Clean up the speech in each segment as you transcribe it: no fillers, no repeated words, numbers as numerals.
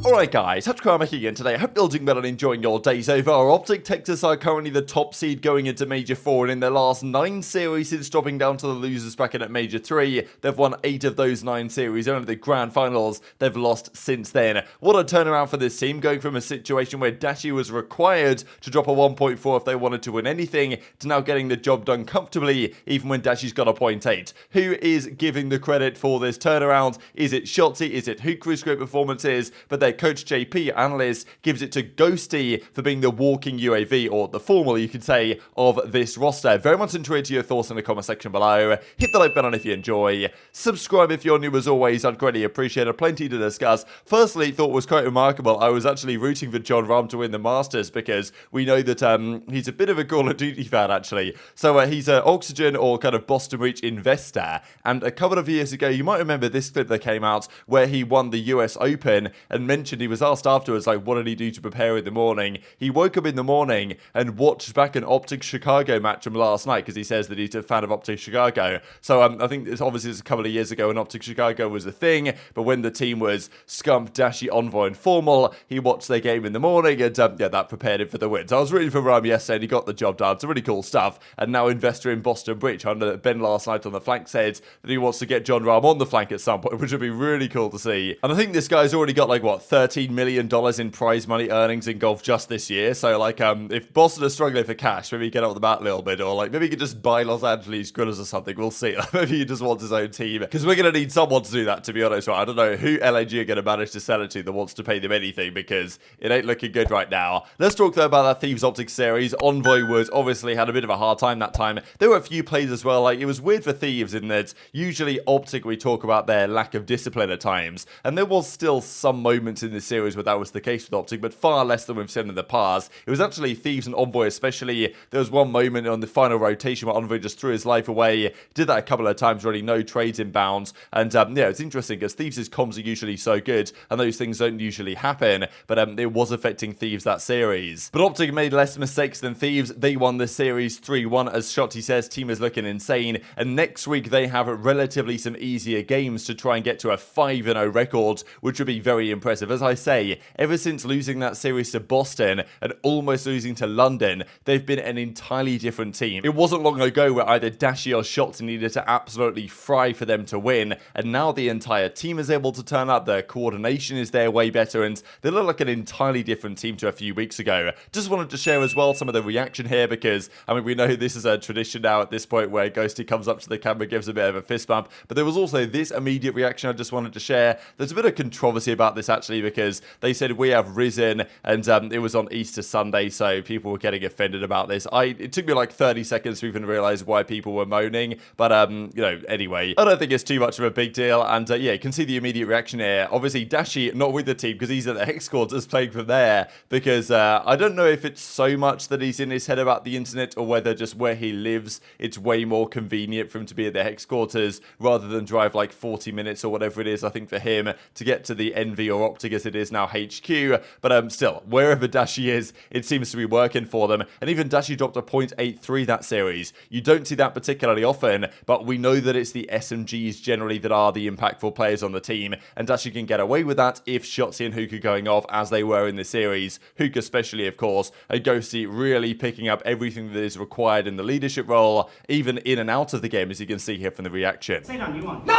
Alright guys, TacticalRab again today. I hope you're all doing well and enjoying your days over. OpTic Texas are currently the top seed going into Major 4, and in their last 9 series since dropping down to the losers bracket at Major 3, they've won 8 of those 9 series. Only the grand finals they've lost since then. What a turnaround for this team, going from a situation where Dashy was required to drop a 1.4 if they wanted to win anything, to now getting the job done comfortably, even when Dashy's got a 0.8. Who is giving the credit for this turnaround? Is it Shotzzy? Is it Huke for his great performances? But their coach JP, analyst, gives it to Ghosty for being the walking UAV, or the FormaL, you could say, of this roster. Very much interested your thoughts in the comment section below. Hit the like button if you enjoy. Subscribe if you're new as always, I'd greatly appreciate it. Plenty to discuss. Firstly, thought was quite remarkable. I was actually rooting for Jon Rahm to win the Masters because we know that he's a bit of a Call of Duty fan, actually. So he's an Oxygen or kind of Boston Reach investor. And a couple of years ago, you might remember this clip that came out where he won the US Open and mentioned he was asked afterwards, like, what did he do to prepare in the morning? He woke up in the morning and watched back an OpTic Chicago match from last night because he says that he's a fan of OpTic Chicago. So I think it's obviously a couple of years ago when OpTic Chicago was a thing, but when the team was Scump, Dashy, Envoy, and FormaL, he watched their game in the morning and yeah, that prepared him for the win. So I was rooting for Rahm yesterday and he got the job done. It's really cool stuff. And now investor in Boston Bridge. I know that Ben last night on the flank said that he wants to get Jon Rahm on the flank at some point, which would be really cool to see. And I think this guy's already got like, what, $13 million in prize money earnings in golf just this year. So like if Boston are struggling for cash, maybe get off the bat a little bit, or like maybe he could just buy Los Angeles Guerrillas or something. We'll see. Maybe he just wants his own team, because we're going to need someone to do that, to be honest. Right? I don't know who LAG are going to manage to sell it to that wants to pay them anything, because it ain't looking good right now. Let's talk though about that Thieves OpTic series. Envoy was obviously had a bit of a hard time that time. There were a few plays as well. Like, it was weird for Thieves in that usually OpTic, we talk about their lack of discipline at times, and there was still some moments in this series where that was the case with OpTic, but far less than we've seen in the past. It was actually Thieves and Envoy especially. There was one moment on the final rotation where Envoy just threw his life away. Did that a couple of times already, no trades inbounds. And yeah, it's interesting because Thieves' comms are usually so good and those things don't usually happen, but it was affecting Thieves that series. But OpTic made less mistakes than Thieves. They won the series 3-1. As Shotzzy says, team is looking insane, and next week they have relatively some easier games to try and get to a 5-0 record, which would be very impressive. As I say, ever since losing that series to Boston and almost losing to London, they've been an entirely different team. It wasn't long ago where either Dashy or Shotzzy needed to absolutely fry for them to win, and now the entire team is able to turn up. Their coordination is there way better, and they look like an entirely different team to a few weeks ago. Just wanted to share as well some of the reaction here, because I mean, we know this is a tradition now at this point where Ghosty comes up to the camera, gives a bit of a fist bump, but there was also this immediate reaction I just wanted to share. There's a bit of controversy about this actually, because they said we have risen, and it was on Easter Sunday, so people were getting offended about this. It took me like 30 seconds to even realize why people were moaning, but you know, anyway, I don't think it's too much of a big deal. And yeah, you can see the immediate reaction here. Obviously Dashy not with the team because he's at the Hex quarters playing from there, because I don't know if it's so much that he's in his head about the internet, or whether just where he lives it's way more convenient for him to be at the Hex quarters rather than drive like 40 minutes or whatever it is, I think, for him to get to the Envy or OpTic as it is now HQ. But still, wherever Dashy is, it seems to be working for them. And even Dashy dropped a 0.83 that series. You don't see that particularly often, but we know that it's the SMGs generally that are the impactful players on the team, and Dashy can get away with that if Shotzzy and Huke are going off as they were in the series. Huke especially, of course, and Ghosty really picking up everything that is required in the leadership role, even in and out of the game, as you can see here from the reaction. Say down, you want. No!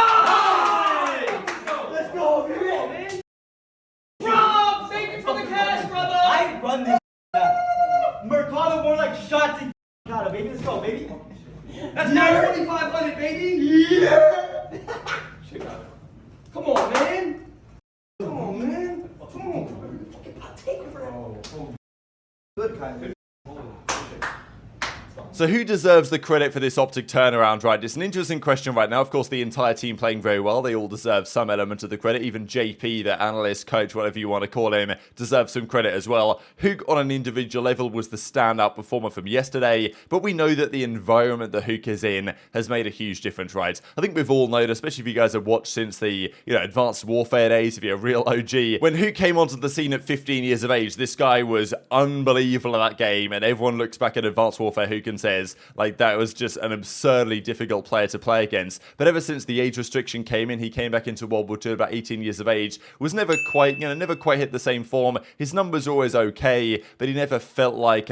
Let's go, man! Rob, thank you for the cash, brother! I run this Mercado more like Shotzzy. Mercado, baby. Let's go, baby. That's now 2,500, baby! Yeah! Come on, man! Come on, man! Come on! Take it for good kind. So who deserves the credit for this OpTic turnaround, right? It's an interesting question right now. Of course, the entire team playing very well. They all deserve some element of the credit. Even JP, the analyst, coach, whatever you want to call him, deserves some credit as well. Huke, on an individual level, was the standout performer from yesterday, but we know that the environment that Huke is in has made a huge difference, right? I think we've all known, especially if you guys have watched since the, Advanced Warfare days, if you're a real OG, when Huke came onto the scene at 15 years of age, this guy was unbelievable in that game, and everyone looks back at Advanced Warfare Huke and says, says, like, that was just an absurdly difficult player to play against. But ever since the age restriction came in, he came back into World War II at about 18 years of age, was never quite, never quite hit the same form. His numbers were always okay, but he never felt like,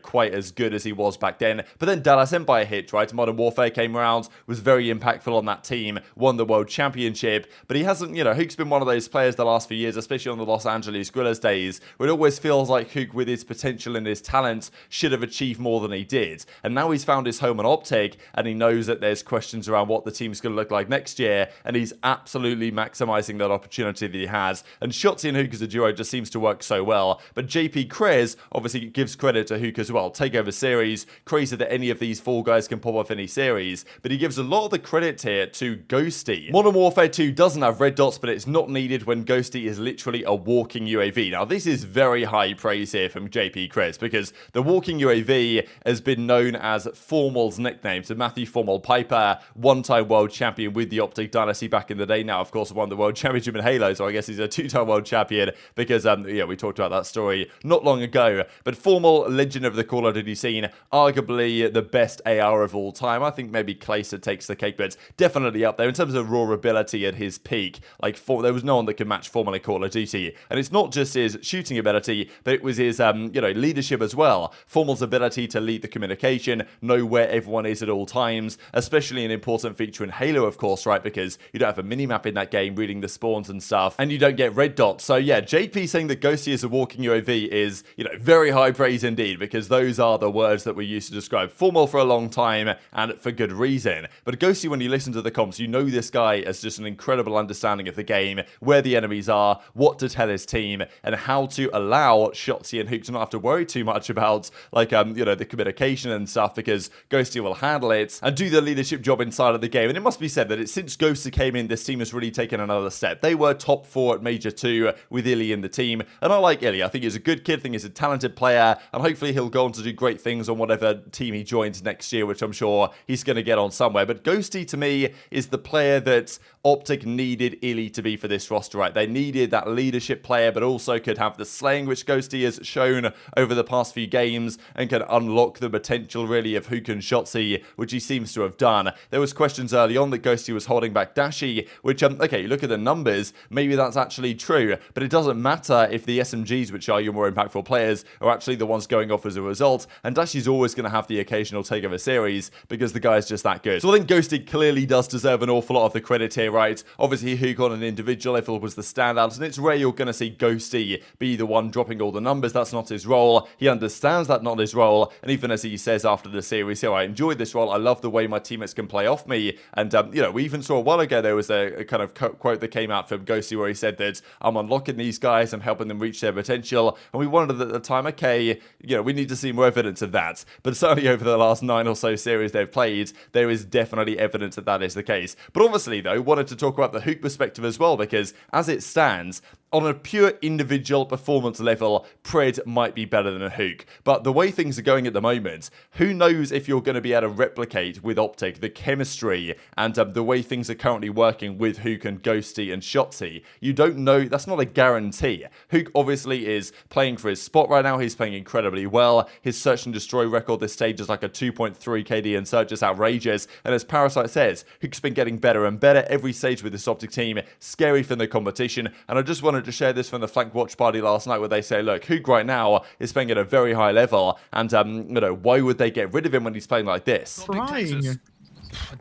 quite as good as he was back then. But then Dallas Empire hit, right? Modern Warfare came around, was very impactful on that team, won the World Championship, but he hasn't, Huke's been one of those players the last few years, especially on the Los Angeles Guerrillas days, where it always feels like Huke, with his potential and his talent, should have achieved more than he did. And now he's found his home on OpTic, and he knows that there's questions around what the team's going to look like next year, and he's absolutely maximizing that opportunity that he has. And Shotzzy and Huke as a duo just seems to work so well. But JP Krez obviously gives credit to Huke as well. Takeover series, crazy that any of these four guys can pop off any series, but he gives a lot of the credit here to Ghosty. Modern Warfare 2 doesn't have red dots, but it's not needed when Ghosty is literally a walking UAV. Now, this is very high praise here from JP Krez, because the walking UAV has been known as FormaL's nickname. So Matthew FormaL Piper, one-time world champion with the OpTic Dynasty back in the day. Now, of course, won the world championship in Halo, so I guess he's a two-time world champion because, we talked about that story not long ago. But FormaL, legend of the Call of Duty scene, arguably the best AR of all time. I think maybe Clayster takes the cake, but definitely up there in terms of raw ability at his peak. Like, there was no one that could match FormaL in Call of Duty. And it's not just his shooting ability, but it was his, leadership as well. FormaL's ability to lead the communication, know where everyone is at all times, especially an important feature in Halo, of course, right? Because you don't have a mini-map in that game, reading the spawns and stuff, and you don't get red dots. So yeah, JP saying that Ghosty is a walking UAV is, very high praise indeed, because those are the words that we used to describe FormaL for a long time, and for good reason. But Ghosty, when you listen to the comps, you know this guy has just an incredible understanding of the game, where the enemies are, what to tell his team, and how to allow Shotzzy and Huke to not have to worry too much about, the communication and stuff, because Ghosty will handle it and do the leadership job inside of the game. And it must be said that since Ghosty came in, this team has really taken another step. They were top 4 at Major 2 with iLLeY in the team, and I like iLLeY. I think he's a good kid, I think he's a talented player, and hopefully he'll go on to do great things on whatever team he joins next year, which I'm sure he's going to get on somewhere. But Ghosty, to me, is the player that OpTic needed iLLeY to be for this roster, right? They needed that leadership player, but also could have the slaying, which Ghosty has shown over the past few games, and can unlock the potential, really, of Huke and Shotzzy, which he seems to have done. There was questions early on that Ghosty was holding back Dashy, which, okay, you look at the numbers, maybe that's actually true, but it doesn't matter if the SMGs, which are your more impactful players, are actually the ones going off as a result, and Dashy's always going to have the occasional takeover series, because the guy's just that good. So I think Ghosty clearly does deserve an awful lot of the credit here, right? Obviously, Huke on an individual level was the standout, and it's rare you're going to see Ghosty be the one dropping all the numbers. That's not his role. He understands that not his role, and even as he says after the series here, I enjoyed this role. I love the way my teammates can play off me, and we even saw a while ago there was a kind of quote that came out from Ghosty where he said that I'm unlocking these guys, I'm helping them reach their potential, and we wondered at the time, okay, we need to see more evidence of that. But certainly over the last 9 or so series they've played, there is definitely evidence that that is the case. But obviously, though, wanted to talk about the Huke perspective as well, because as it stands, on a pure individual performance level, Pred might be better than a Huke. But the way things are going at the moment, who knows if you're going to be able to replicate with OpTic the chemistry and the way things are currently working with Huke and Ghosty and Shotzzy. You don't know. That's not a guarantee. Huke obviously is playing for his spot right now. He's playing incredibly well. His search and destroy record this stage is like a 2.3 KD in search, just outrageous. And as Parasite says, Huke's been getting better and better every stage with this OpTic team. Scary for the competition. And I just wanted to share this from the flank watch party last night, where they say, look, Huke right now is playing at a very high level, and why would they get rid of him when he's playing like this? Trying.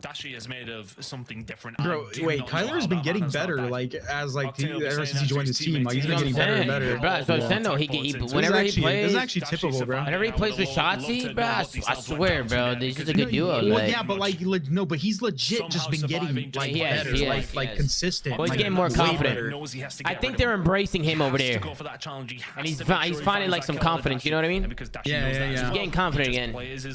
Dashy is made of something different. Bro, wait, Kyler's been getting better, ever since he joined his team. Like, he's been getting better and better. Bro, so saying though, whenever he plays, this is actually typical, bro. Whenever he plays with Shotzzy, bro, I swear, bro, this is a good duo. Well, yeah, but no, but he's legit just been getting better, like consistent. Well, he's getting more confident. I think they're embracing him over there, and he's finding like some confidence. You know what I mean? Yeah. He's getting confident again.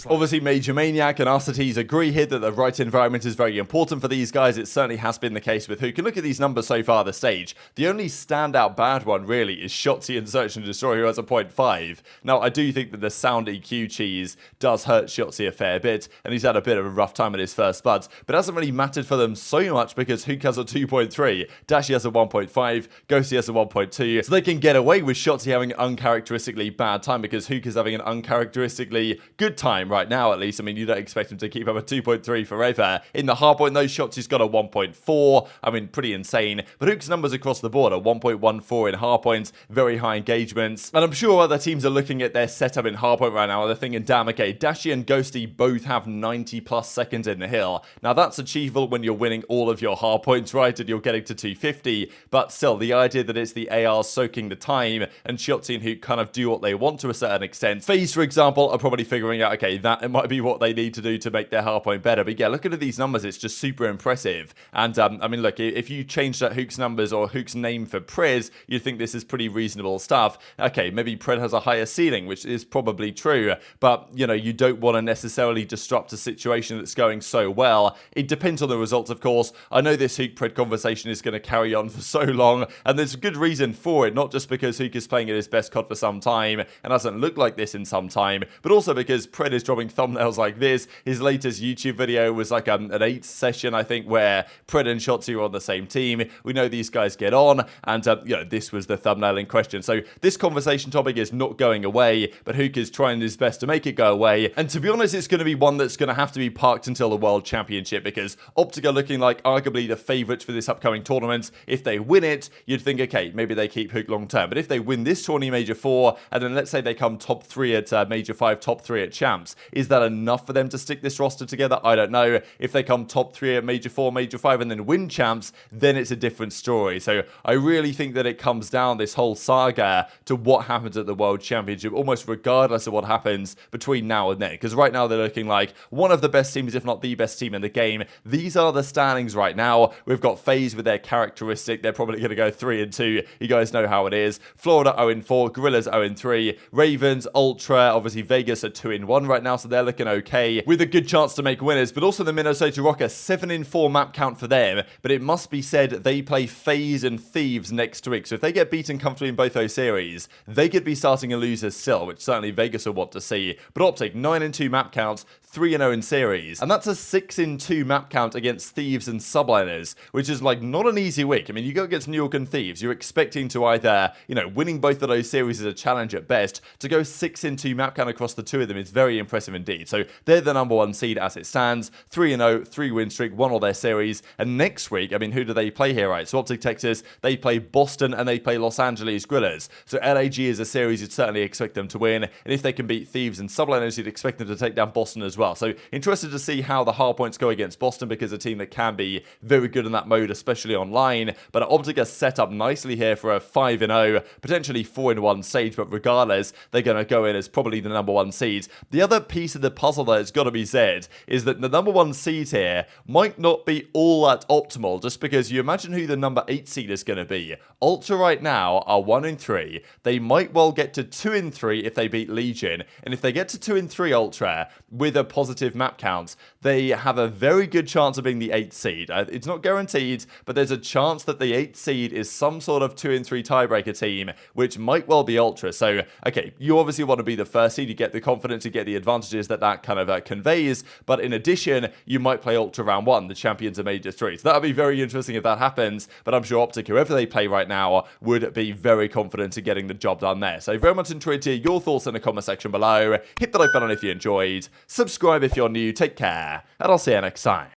Obviously, Major Maniac and Arcitys agree here that the writing right environment is very important for these guys. It certainly has been the case with Huke. And look at these numbers so far this stage. The only standout bad one really is Shotzzy in Search and Destroy, who has a 0.5. Now, I do think that the sound EQ cheese does hurt Shotzzy a fair bit, and he's had a bit of a rough time in his first spuds, but it hasn't really mattered for them so much because Huke has a 2.3, Dashy has a 1.5, Ghosty has a 1.2, so they can get away with Shotzzy having an uncharacteristically bad time because Huke is having an uncharacteristically good time right now, at least. I mean, you don't expect him to keep up a 2.3 forever. In the hardpoint, though, Shotzy's got a 1.4. I mean, pretty insane. But Huke's numbers across the board are 1.14 in hardpoints, very high engagements. And I'm sure other teams are looking at their setup in hardpoint right now and they're thinking, damn, okay, Dashy and Ghosty both have 90 plus seconds in the hill. Now, that's achievable when you're winning all of your hardpoints, right, and you're getting to 250. But still, the idea that it's the AR soaking the time and Shotzzy and Huke kind of do what they want to a certain extent. FaZe, for example, are probably figuring out, okay, that it might be what they need to do to make their hardpoint better. But yeah, look at these numbers. It's just super impressive. And I mean, look, if you change that Huke's numbers or Huke's name for Prez, you'd think this is pretty reasonable stuff. Okay, maybe Pred has a higher ceiling, which is probably true. But, you know, you don't want to necessarily disrupt a situation that's going so well. It depends on the results, of course. I know this Huke Pred conversation is going to carry on for so long, and there's a good reason for it, not just because Huke is playing at his best COD for some time and hasn't looked like this in some time, but also because Pred is dropping thumbnails like this. His latest YouTube video was like an 8 session, I think, where Pred and Shotzzy were on the same team. We know these guys get on, and you know, this was the thumbnail in question. So this conversation topic is not going away, but Huke is trying his best to make it go away. And to be honest, it's going to be one that's going to have to be parked until the World Championship, because OpTic are looking like arguably the favourites for this upcoming tournament. If they win it, you'd think, okay, maybe they keep Huke long term. But if they win this tourney Major 4, and then let's say they come top 3 at Major 5, top 3 at Champs, is that enough for them to stick this roster together? I don't know. If they come top 3 at Major 4, Major 5, and then win Champs, then it's a different story. So I really think that it comes down, this whole saga, to what happens at the World Championship, almost regardless of what happens between now and then. Because right now they're looking like one of the best teams, if not the best team in the game. These are the standings right now. We've got FaZe with their characteristic. They're probably going to go 3-2. You guys know how it is. Florida 0-4. Guerrillas 0-3. Ravens, Ultra, obviously Vegas are 2-1 right now, so they're looking okay, with a good chance to make winners. But also the Minnesota Rokkr, 7-4 map count for them. But it must be said they play FaZe and Thieves next week. So if they get beaten comfortably in both those series, they could be starting a losers still, which certainly Vegas will want to see. But OpTic, 9-2 map counts, 3-0 in series. And that's a 6-2 map count against Thieves and Subliners, which is like not an easy week. I mean, you go against New York and Thieves, you're expecting to either, you know, winning both of those series is a challenge at best. To go 6-2 map count across the two of them is very impressive indeed. So they're the #1 seed as it stands. 3-0, 3-win streak, won all their series. And next week, I mean, who do they play here, right? So OpTic Texas, they play Boston and they play Los Angeles Guerrillas. So LAG is a series you'd certainly expect them to win. And if they can beat Thieves and Subliners, you'd expect them to take down Boston as well. So interested to see how the hardpoints go against Boston, because a team that can be very good in that mode, especially online. But OpTic are set up nicely here for a 5-0, potentially 4-1 stage. But regardless, they're going to go in as probably the #1 seed. The other piece of the puzzle that has got to be said is that the #1 seed here might not be all that optimal, just because you imagine who the #8 seed is going to be. Ultra right now are 1-3. They might well get to 2-3 if they beat Legion. And if they get to 2-3 Ultra with a positive map count, they have a very good chance of being the 8th seed. It's not guaranteed, but there's a chance that the 8th seed is some sort of 2-3 tiebreaker team, which might well be Ultra. So, okay, you obviously want to be the first seed. You get the confidence, you get the advantages that kind of conveys. But in addition, you might play Ultra round 1, the champions of Major 3. So that would be very interesting if that happens. But I'm sure OpTic, whoever they play right now, would be very confident in getting the job done there. So very much enjoyed to hear your thoughts in the comment section below. Hit the like button if you enjoyed. Subscribe if you're new. Take care, and I'll see you next time.